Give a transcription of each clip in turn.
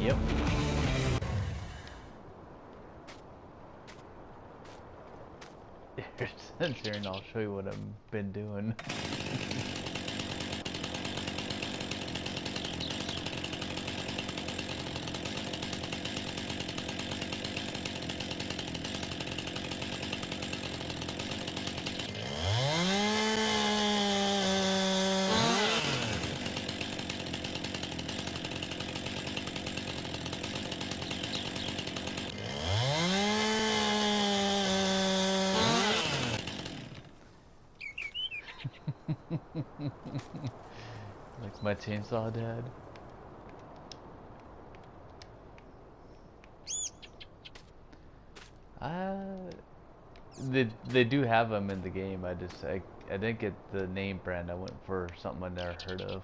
Yep. Here's sensor and I'll show you what I've been doing. Like my chainsaw dad. They do have them in the game. I didn't get the name brand. I went for something I never heard of.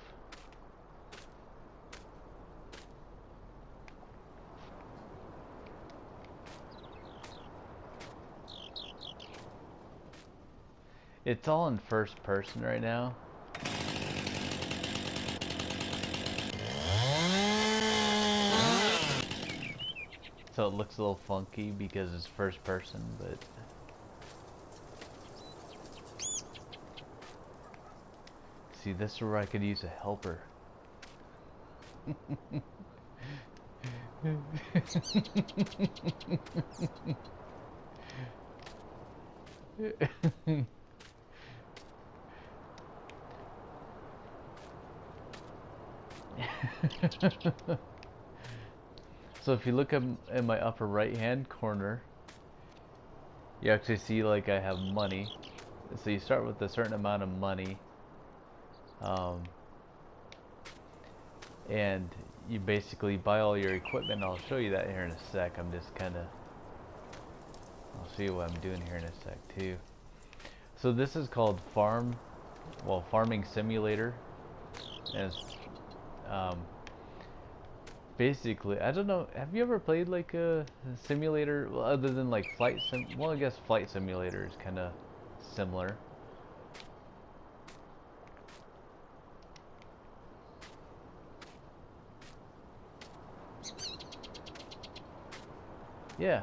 It's all in first person right now. So it looks a little funky because it's first person, but see, this is where I could use a helper. So if you look in my upper right hand corner, you actually see like I have money. So you start with a certain amount of money, and you basically buy all your equipment. I'll show you that here in a sec. I'll show you what I'm doing here in a sec too. So this is called Farming Simulator, and it's, basically, I don't know, have you ever played like a simulator other than like well, I guess Flight Simulator is kind of similar. Yeah.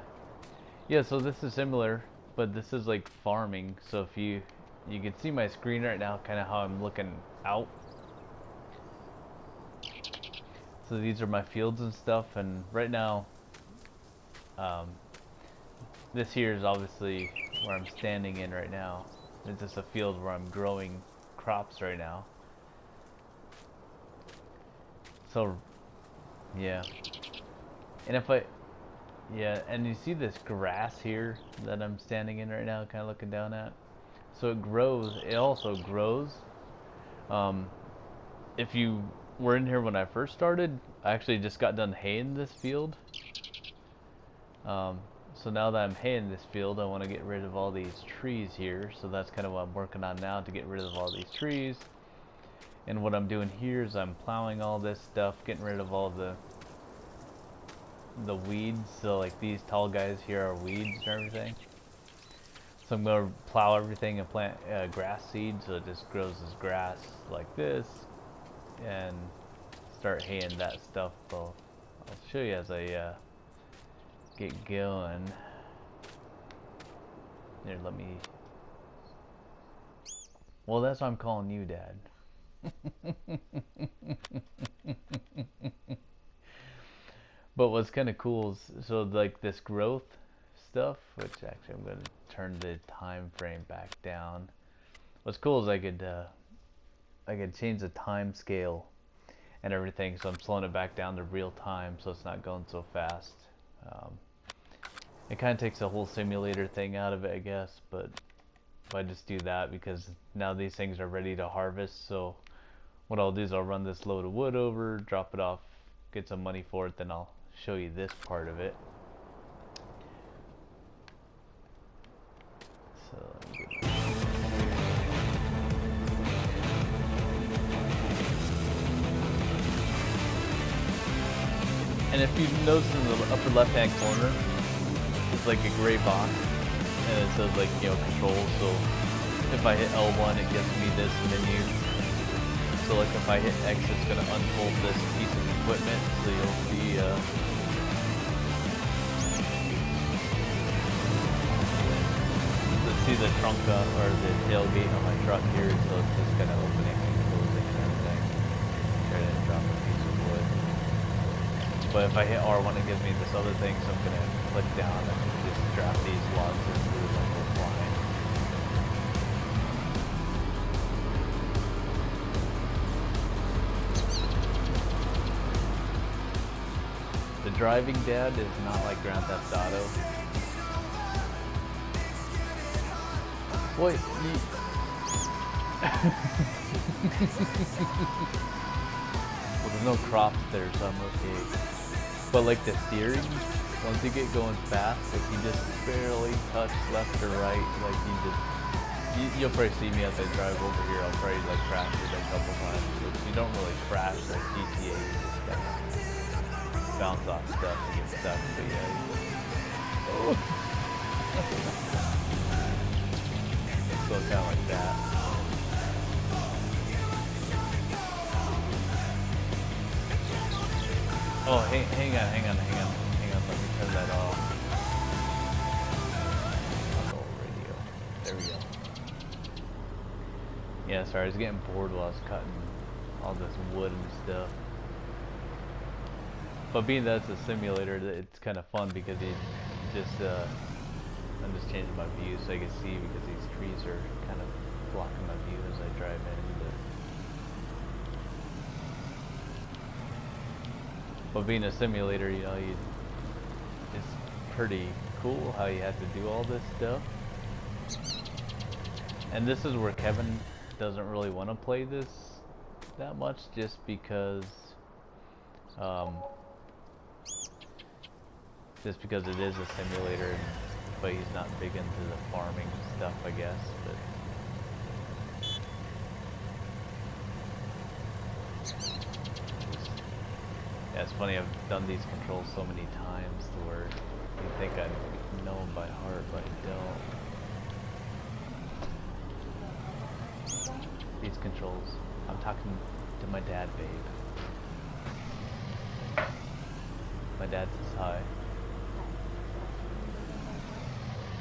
Yeah, so this is similar, but this is like farming. So if you can see my screen right now, kind of how I'm looking out. So these are my fields and stuff, and right now, this here is obviously where I'm standing in right now. It's just a field where I'm growing crops right now. So, yeah. And and you see this grass here that I'm standing in right now, kind of looking down at? So it also grows. If you were in here when I first started, I actually just got done haying this field. So now that I'm haying this field, I want to get rid of all these trees here. So that's kind of what I'm working on now, to get rid of all these trees. And what I'm doing here is I'm plowing all this stuff, getting rid of all the weeds. So like these tall guys here are weeds and everything. So I'm going to plow everything and plant grass seeds, so it just grows as grass like this, and start haying that stuff. I'll show you as I get going. Here, well, that's why I'm calling you Dad. But what's kind of cool is, so like this growth stuff, which actually I'm going to turn the time frame back down. What's cool is I could change the time scale and everything, so I'm slowing it back down to real time, so it's not going so fast. It kind of takes the whole simulator thing out of it, I guess, but I just do that because now these things are ready to harvest. So what I'll do is I'll run this load of wood over, drop it off, get some money for it, then I'll show you this part of it. So let me get back. And if you notice in the upper left hand corner, it's like a gray box, and it says like, controls. So if I hit L1, it gives me this menu. So like if I hit X, it's gonna unfold this piece of equipment, so you'll see the trunk or the tailgate on my truck here, so it's just kind of opening and closing and everything. Try to drop a piece of wood. But if I hit R1, it gives me this other thing, so I'm gonna click down and just drop these logs into the local line. The driving, Dad, is not like Grand Theft Auto. What? Well, there's no crops there, so I'm okay. But like the steering, once you get going fast, like you just barely touch left or right, like you'll probably see me as I drive over here, I'll probably like crash it a couple times. But you don't really crash like GTA, you just kind of bounce off stuff and get stuck, but yeah. Oh. So kind of like that. Oh, hang on. Let me turn that off. Oh, radio. There we go. Yeah, sorry, I was getting bored while I was cutting all this wood and stuff. But being that it's a simulator, it's kind of fun because you just, I'm just changing my view so I can see, because these trees are kind of blocking my view as I drive in. But being a simulator, you know, it's pretty cool how you have to do all this stuff. And this is where Kevin doesn't really want to play this that much, just because it is a simulator, but he's not big into the farming stuff, I guess. But yeah, it's funny, I've done these controls so many times to where you think I know them by heart, but I don't. These controls. I'm talking to my dad, babe. My dad says hi.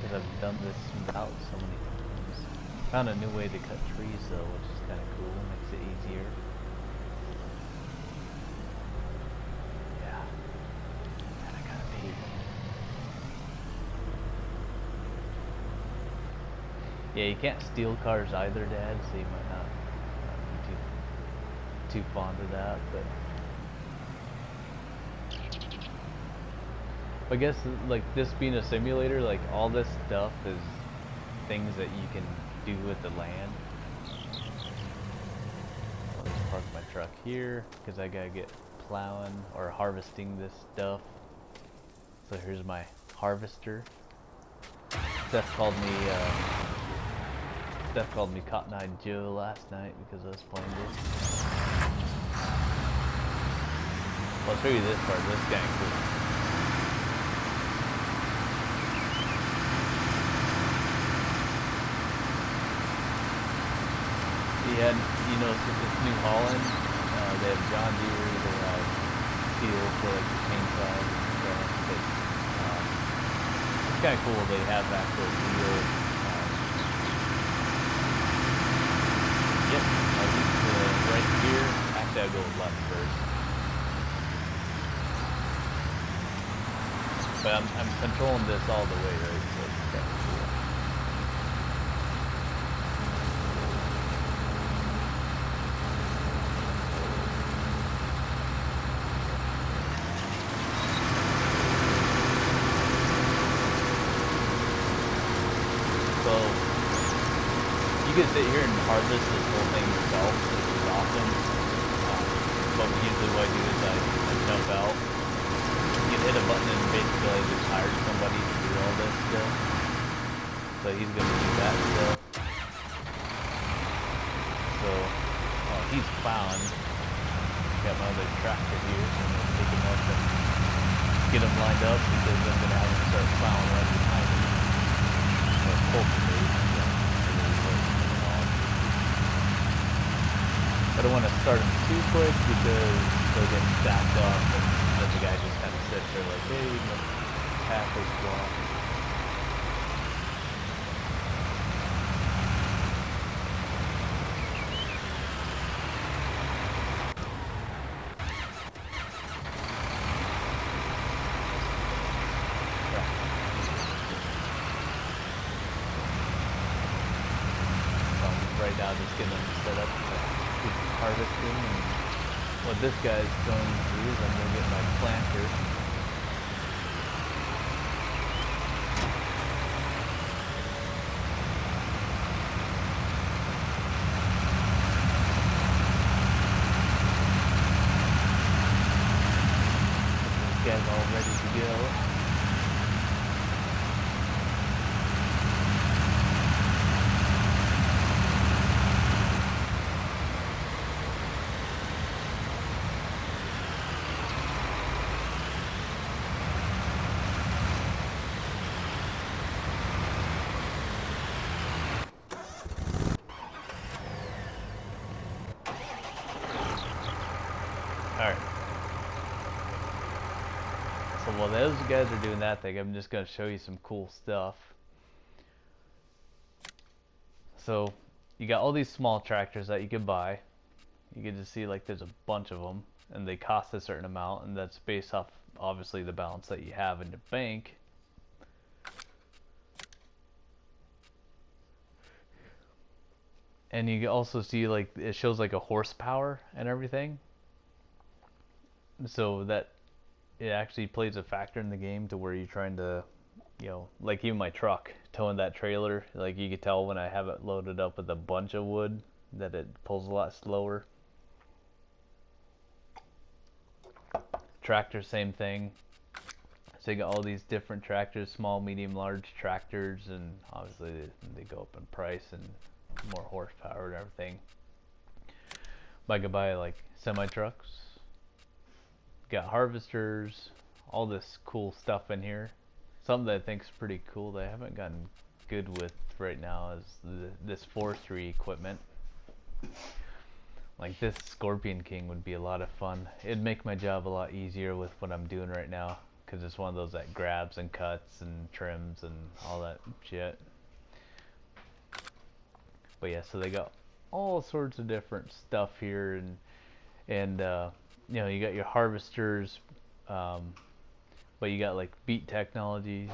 Because I've done this route so many times. Found a new way to cut trees though, which is kind of cool. Makes it easier. Yeah. And I gotta pee. Yeah, you can't steal cars either, Dad, so you might not be too fond of that, but I guess like this being a simulator, like all this stuff is things that you can do with the land. I'll just park my truck here because I gotta get plowing or harvesting this stuff. So here's my harvester. Steph called me Cotton-Eyed Joe last night because I was playing this. I'll show you this part. This is kind of cool. He had, you know, it's New Holland. They have John Deere, they have steel for like the chainsaws and stuff. But it's kind of cool. They have actual real. Yep, I'll use right here. Actually, I'll go left first. But I'm controlling this all the way, right? So it's kind of cool. You can sit here and harvest this whole thing yourself, which is awesome. But usually what I do is I jump out. You can hit a button and basically I just hired somebody to do all this stuff. So he's going to do that stuff. So he's plowing. Got my other tractor here, so I'm going to pick him up and get him lined up because I'm going to have him start plowing right behind me. Or cultivating. don't want to start them too quick because they'll get stacked up and then the guy just kind of sits there like, hey, my path is blocked. Right now just getting them set up for harvesting, and what this guy's going to do is I'm going to get my planter. This guy's all ready to go. Alright. So while those guys are doing that thing, I'm just going to show you some cool stuff. So, you got all these small tractors that you can buy. You can just see like there's a bunch of them, and they cost a certain amount, and that's based off obviously the balance that you have in the bank. And you also see like it shows like a horsepower and everything. So that it actually plays a factor in the game to where you're trying to, you know, like even my truck towing that trailer, like you could tell when I have it loaded up with a bunch of wood that it pulls a lot slower. Tractor, same thing. So you got all these different tractors, small, medium, large tractors, and obviously they go up in price and more horsepower and everything. But I could buy like semi trucks, got harvesters, all this cool stuff in here. Something that I think is pretty cool that I haven't gotten good with right now is this forestry equipment. Like this Scorpion King would be a lot of fun. It'd make my job a lot easier with what I'm doing right now, because it's one of those that grabs and cuts and trims and all that shit. But yeah, so they got all sorts of different stuff here, and you know, you got your harvesters, but you got like beet technology,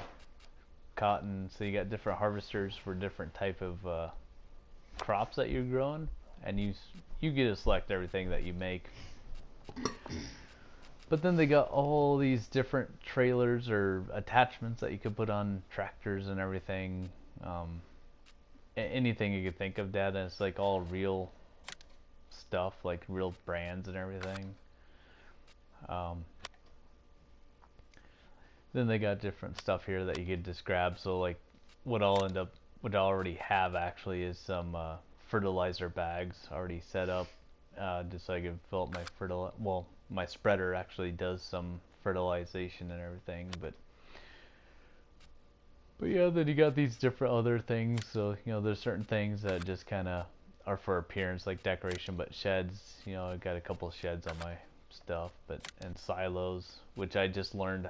cotton, so you got different harvesters for different type of crops that you're growing, and you get to select everything that you make. But then they got all these different trailers or attachments that you could put on tractors and everything. Anything you could think of, Dad, and it's like all real stuff, like real brands and everything. Then they got different stuff here that you could just grab. So like what I already have actually is some fertilizer bags already set up, just so I can fill up my my spreader actually does some fertilization and everything, but yeah, then you got these different other things. So, you know, there's certain things that just kind of are for appearance, like decoration, but sheds, you know, I got a couple of sheds on my stuff, and silos, which I just learned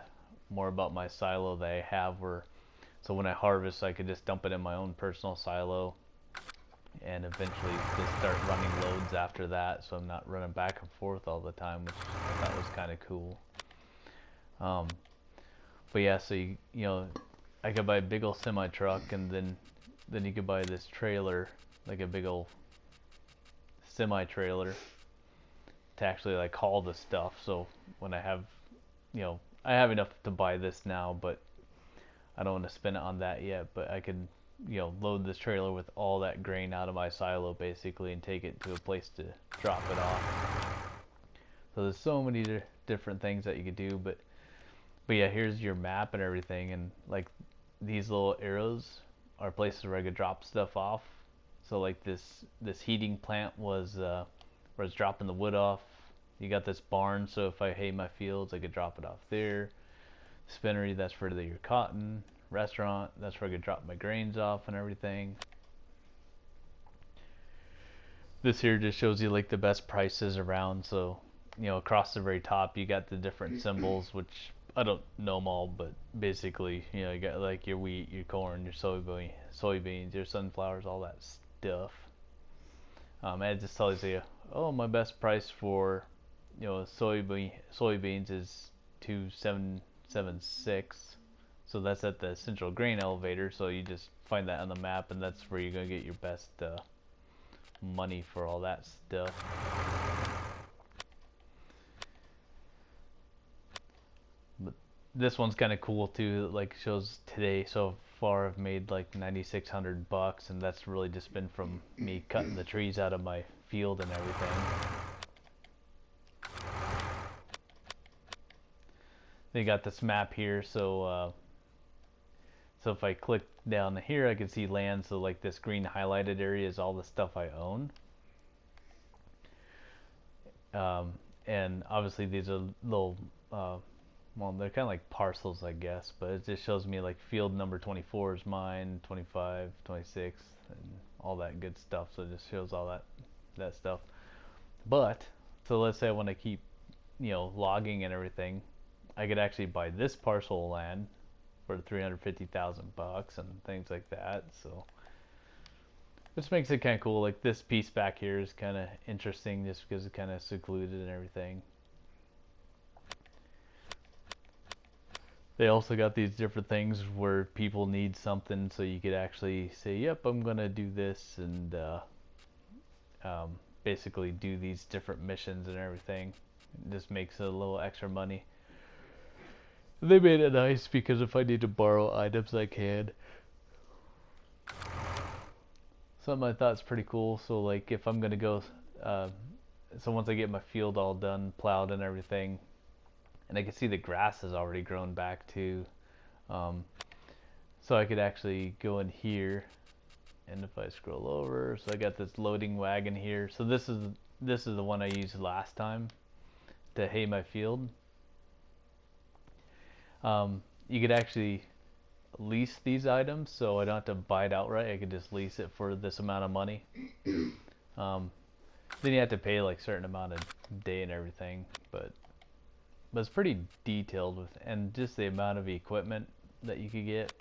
more about my silo that I have, so when I harvest, I could just dump it in my own personal silo and eventually just start running loads after that, so I'm not running back and forth all the time, which I thought was kind of cool. But yeah, so you know, I could buy a big old semi truck, and then you could buy this trailer, like a big old semi trailer, to actually like haul the stuff. So when I have, you know, I have enough to buy this now, but I don't want to spend it on that yet. But I could, you know, load this trailer with all that grain out of my silo basically and take it to a place to drop it off. So there's so many different things that you could do, but yeah, here's your map and everything, and like these little arrows are places where I could drop stuff off. So like this heating plant was where I was dropping the wood off. You got this barn, so if I hay my fields, I could drop it off there. Spinnery, that's for your cotton. Restaurant, that's where I could drop my grains off and everything. This here just shows you like the best prices around. So, you know, across the very top you got the different symbols, which I don't know them all, but basically, you know, you got like your wheat, your corn, your soybeans, your sunflowers, all that stuff. And it just tells you, oh, my best price for, you know, soybeans is 2776. So that's at the Central Grain Elevator. So you just find that on the map, and that's where you're gonna get your best money for all that stuff. But this one's kind of cool too. Like, shows today so far I've made like 9,600 bucks, and that's really just been from me cutting the trees out of my field and everything. They got this map here, so if I click down here, I can see land. So like this green highlighted area is all the stuff I own. And obviously these are little, well, they're kind of like parcels, I guess, but it just shows me like field number 24 is mine, 25, 26, and all that good stuff. So it just shows all that stuff. But, so let's say I want to keep, you know, logging and everything, I could actually buy this parcel of land for 350,000 bucks and things like that. So, which makes it kind of cool. Like this piece back here is kind of interesting just because it's kind of secluded and everything. They also got these different things where people need something, so you could actually say, yep, I'm gonna do this, and basically do these different missions and everything. It just makes a little extra money. They made it nice because if I need to borrow items, I can. Something I thought is pretty cool. So like if I'm gonna go, so once I get my field all done, plowed and everything, and I can see the grass has already grown back too, so I could actually go in here, and if I scroll over, so I got this loading wagon here. So this is the one I used last time to hay my field. You could actually lease these items, so I don't have to buy it outright. I could just lease it for this amount of money. Then you have to pay like certain amount of day and everything, but it's pretty detailed with, and just the amount of equipment that you could get.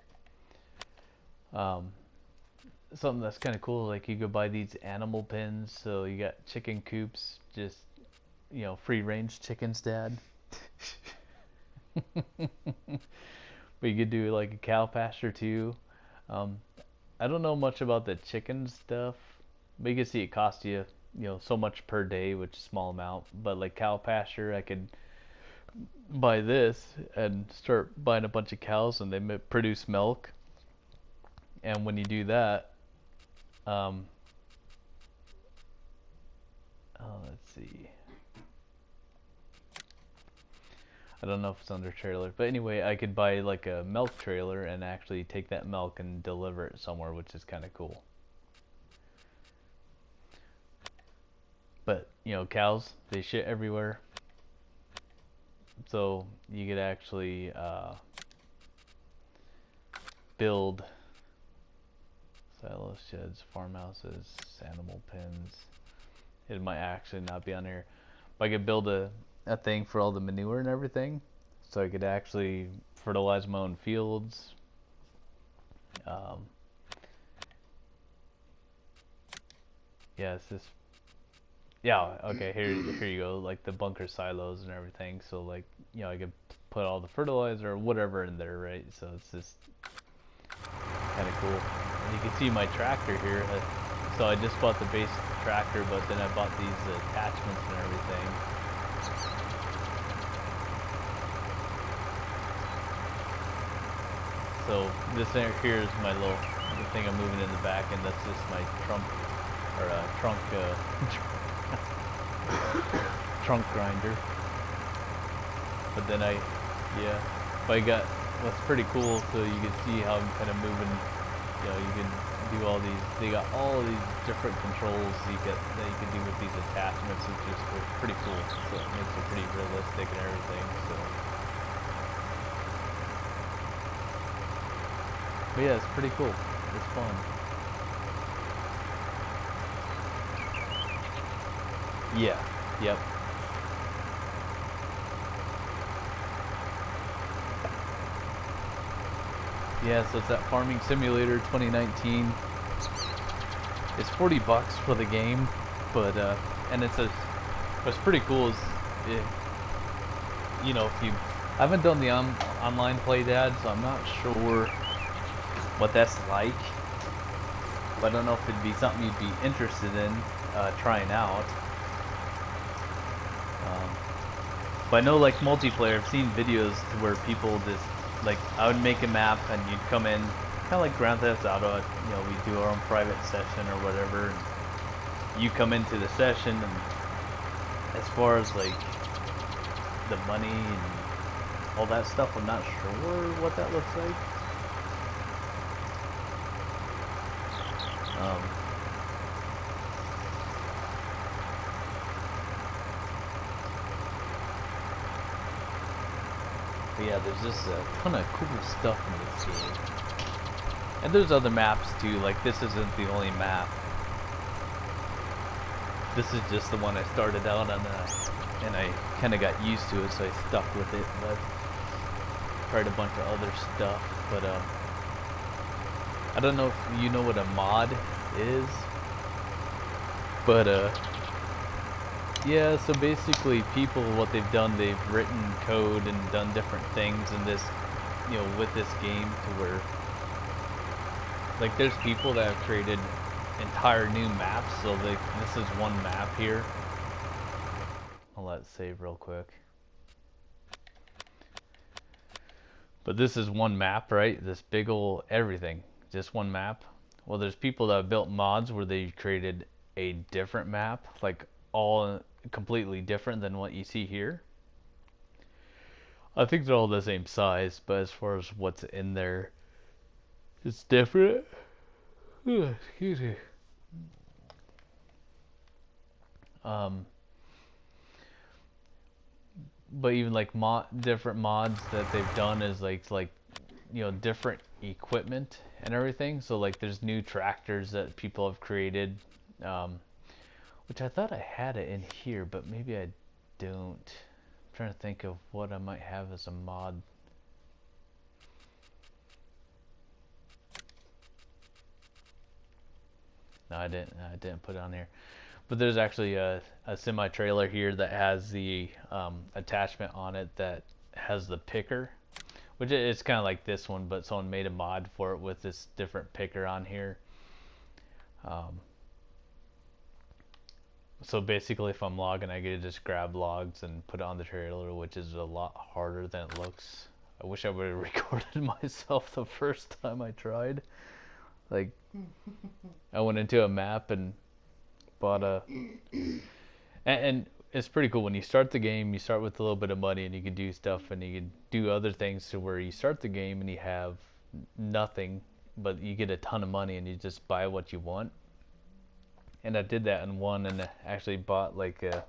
Something that's kind of cool, like you could buy these animal pens, so you got chicken coops, just, you know, free range chickens, Dad. But you could do like a cow pasture too. I don't know much about the chicken stuff, but you can see it costs you, you know, so much per day, which is a small amount. But like cow pasture, I could buy this and start buying a bunch of cows, and they produce milk. And when you do that, let's see. I don't know if it's under trailer, but anyway, I could buy like a milk trailer and actually take that milk and deliver it somewhere, which is kind of cool. But, you know, cows, they shit everywhere. So you could actually build silos, sheds, farmhouses, animal pens. It might actually not be on here, but I could build a thing for all the manure and everything, so I could actually fertilize my own fields. Yeah, it's just, yeah, okay, here you go, like the bunker silos and everything. So like, you know, I could put all the fertilizer or whatever in there, right? So it's just kind of cool. And you can see my tractor here. So I just bought the base tractor, but then I bought these attachments and everything. So this here is my little thing I'm moving in the back, and that's just my trunk trunk grinder. But then I got, what's pretty cool, so you can see how I'm kind of moving. You know, you can do all these. They got all these different controls that you can do with these attachments. It's just pretty cool. So it makes it pretty realistic and everything. So. But yeah, it's pretty cool. It's fun. Yeah. Yep. Yeah, so it's that Farming Simulator 2019. It's $40 for the game, but and what's pretty cool is, it, you know, if you I haven't done the online play, Dad, so I'm not sure what that's like. But I don't know if it'd be something you'd be interested in trying out. But I know, like, multiplayer, I've seen videos to where people just, like, I would make a map and you'd come in, kind of like Grand Theft Auto, you know, we do our own private session or whatever, and you come into the session, and as far as, like, the money and all that stuff, I'm not sure what that looks like. But yeah, there's just a ton of cool stuff in this game. And there's other maps too, like this isn't the only map. This is just the one I started out on, and I kind of got used to it, so I stuck with it. But I've tried a bunch of other stuff, but I don't know if you know what a mod is, but yeah, so basically people, what they've done, they've written code and done different things in this, you know, with this game to where, like, there's people that have created entire new maps. So this is one map here. I'll let it save real quick. But this is one map, right? This big ol' everything, just one map. Well, there's people that have built mods where they created a different map, like all completely different than what you see here. I think they're all the same size, but as far as what's in there, it's different. Excuse me. But even like different mods that they've done is like you know, different equipment and everything. So like there's new tractors that people have created, which I thought I had it in here, but maybe I don't. I'm trying to think of what I might have as a mod. No, I didn't put it on here. But there's actually a semi-trailer here that has the attachment on it that has the picker, which it's kind of like this one, but someone made a mod for it with this different picker on here. So basically, if I'm logging, I get to just grab logs and put it on the trailer, which is a lot harder than it looks. I wish I would have recorded myself the first time I tried. Like, I went into a map and bought a... And it's pretty cool. When you start the game, you start with a little bit of money and you can do stuff and you can do other things to where you start the game and you have nothing, but you get a ton of money and you just buy what you want. And I did that in one, and I actually bought like a...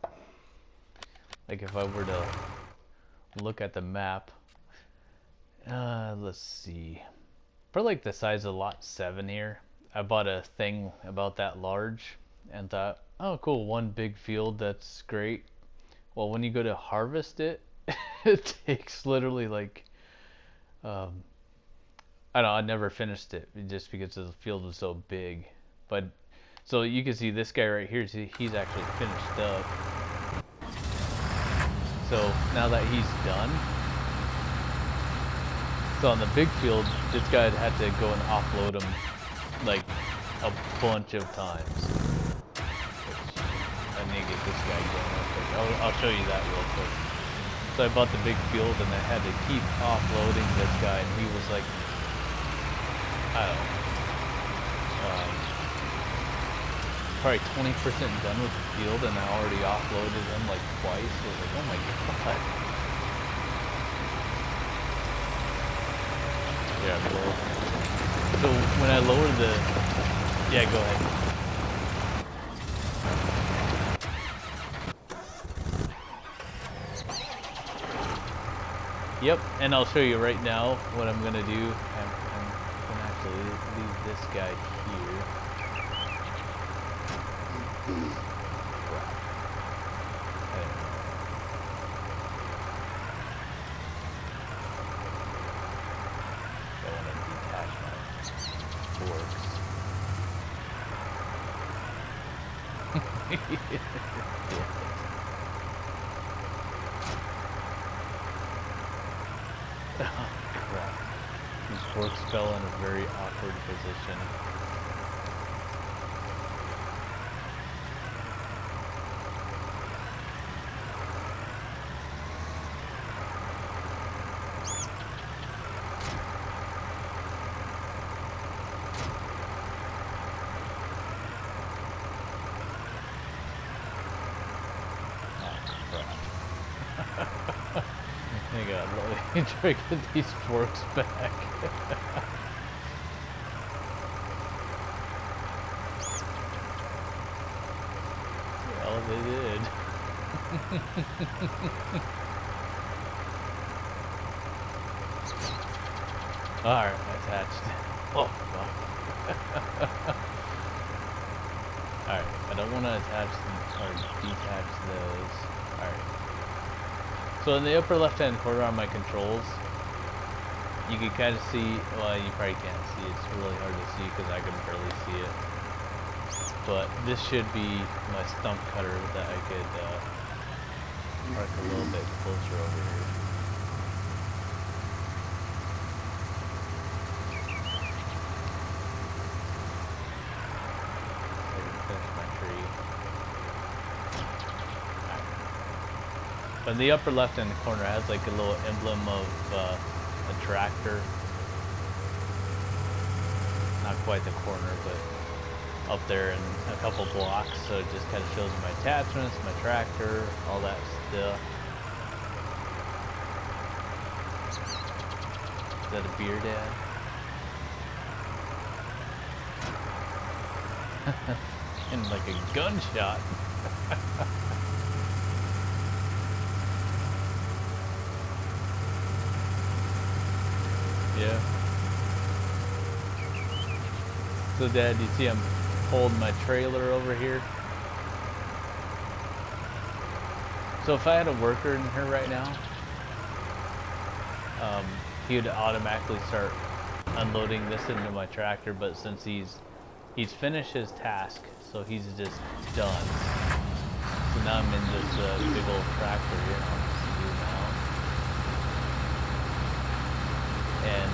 Like if I were to look at the map, let's see, for like the size of lot 7 here, I bought a thing about that large and thought, oh cool, one big field, that's great. Well, when you go to harvest it, it takes literally like, I don't know, I never finished it just because the field was so big. But so you can see this guy right here, he's actually finished up. So now that he's done, so on the big field, this guy had to go and offload him like a bunch of times. Which, I need to get this guy going real quick. I'll show you that real quick. So I bought the big field and I had to keep offloading this guy, and he was like, I don't know, probably 20% done with the field, and I already offloaded him like twice. I was like, oh my god. Yeah, cool. So when I lower the... Yeah, go ahead. Yep, and I'll show you right now what I'm gonna do. I'm gonna actually leave this guy here. Crap. Oh, crap. These forks fell in a very awkward position. Let me try to get these forks back. Well, they did. Alright, attached. Oh, fuck. Alright, I don't want to attach or detach those. Alright. So in the upper left-hand corner on my controls, you can kind of see, well, you probably can't see, it's really hard to see because I can barely see it. But this should be my stump cutter that I could park a little bit closer over here. So I can finish my tree. But in the upper left hand corner, it has like a little emblem of a tractor. Not quite the corner, but up there in a couple blocks. So it just kind of shows my attachments, my tractor, all that stuff. Is that a beer, Dad? And like a gunshot. Yeah. So Dad, you see I'm holding my trailer over here? So if I had a worker in here right now, he would automatically start unloading this into my tractor, but since he's finished his task, so he's just done. So now I'm in this big old tractor here. I'll just zoom out. And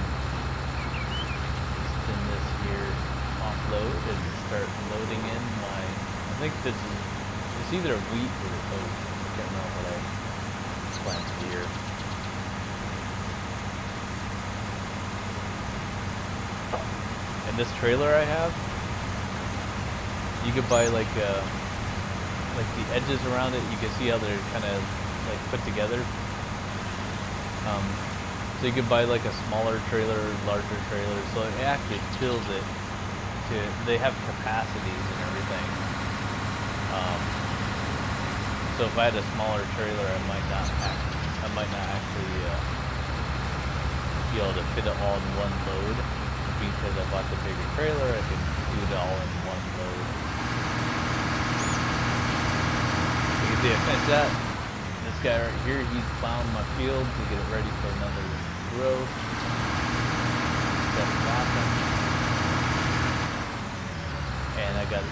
spin this here, offload, and start loading in my, I think this is, it's either a wheat or a oat. I can't remember what I planted here. And this trailer I have, you could buy like the edges around it. You can see how they're kind of like put together. So you could buy like a smaller trailer, larger trailer. So it actually fills it. They have capacities and everything. So if I had a smaller trailer, I might not actually be able to fit it all in one load. Because I bought the bigger trailer, I could do it all in one load. You can see I finished that. This guy right here, he's plowing my field to get it ready for another growth. That's awesome. And I got it.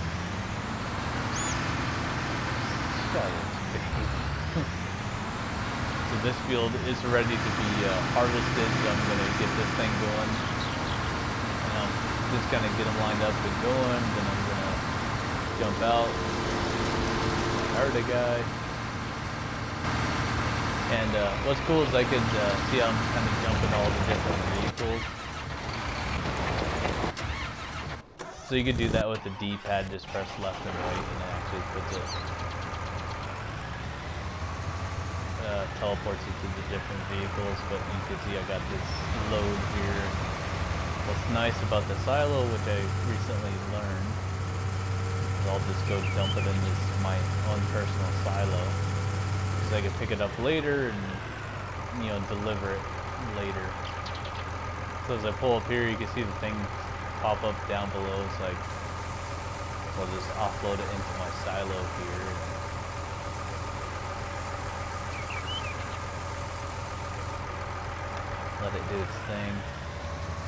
So this field is ready to be harvested, so I'm going to get this thing going. Just kind of get them lined up and going, then I'm gonna jump out, hurt a guy. And what's cool is I could see how I'm kind of jumping all the different vehicles. So you could do that with the D-pad, just press left and right, and it actually puts it, teleports you to the different vehicles. But you can see I got this load here. What's nice about the silo, which I recently learned, is I'll just go dump it in my own personal silo, because I can pick it up later and, you know, deliver it later. So as I pull up here, you can see the thing pop up down below. It's like, I'll just offload it into my silo here. Let it do its thing.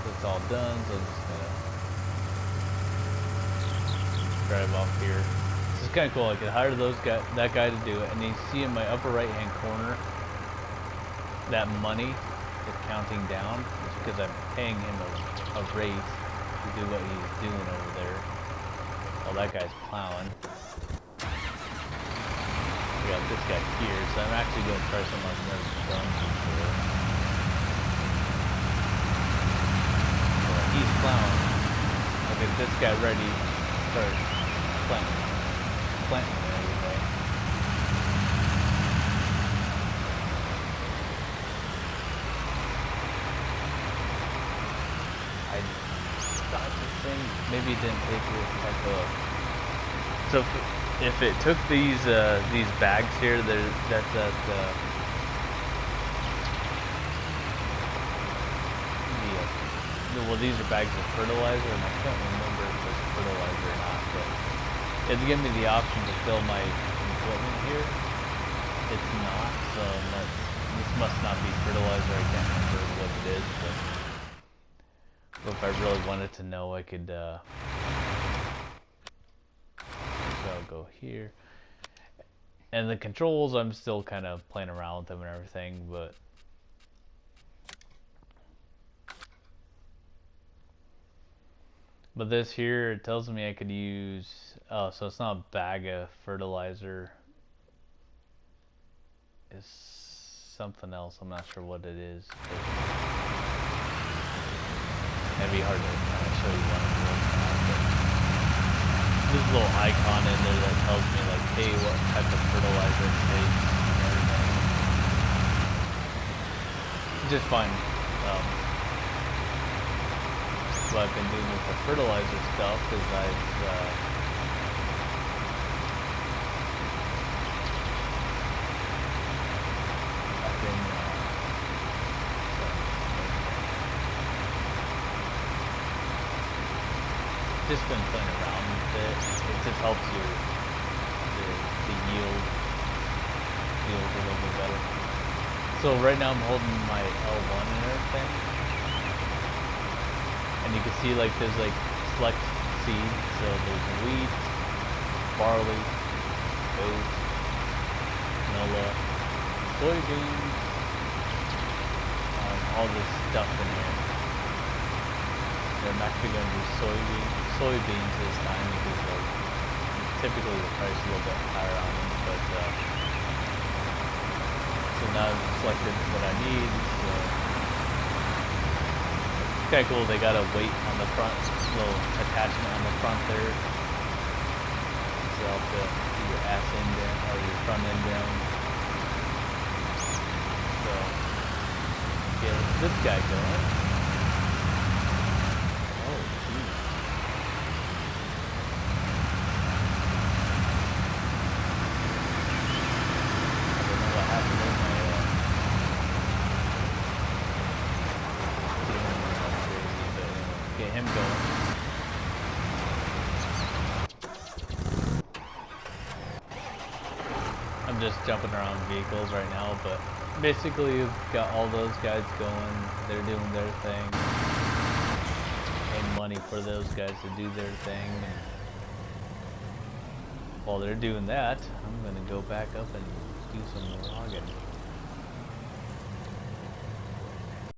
It's all done, so I'm just gonna drive off here. This is kind of cool. I could hire that guy to do it, and you see in my upper right hand corner that money is counting down. It's because I'm paying him a raise to do what he's doing over there. Oh, that guy's plowing. We got this guy here, so I'm actually going to try something I've never done before. So he's plowing. I'll get this guy ready to start planting everything. I thought this thing maybe it didn't take this type of. So if it took these bags here, that's well, these are bags of fertilizer, and I can't remember if it's fertilizer or not, but it's giving me the option to fill my equipment here. It's not, so this must not be fertilizer. I can't remember what it is, but if I really wanted to know, I could. So I'll go here, and the controls, I'm still kind of playing around with them and everything, but. But this here, it tells me I could use, oh, so it's not a bag of fertilizer. It's something else. I'm not sure what it is. It'd be hard to kind of show you what it is. There's a little icon in there that tells me, like, hey, what type of fertilizer it takes and everything. Just fine. What I've been doing with the fertilizer stuff is I've been just been playing around with it. It just helps your the yield a little bit better. So right now I'm holding my L1 and everything. And you can see like there's like select seeds, so there's wheat, barley, oats, canola, soybeans, all this stuff in here. And I'm actually going to do soybeans this time because typically the price is a little bit higher on them, but so now I've selected what I need. So. It's kind of cool, they got a weight on the front, little attachment on the front there. So I'll put your ass end down, or your front end down. So, get this guy going. Oh, geez. I don't know what happened in my, get him going. I'm just jumping around vehicles right now, but basically you've got all those guys going, they're doing their thing, paying money for those guys to do their thing, and while they're doing that, I'm gonna go back up and do some logging.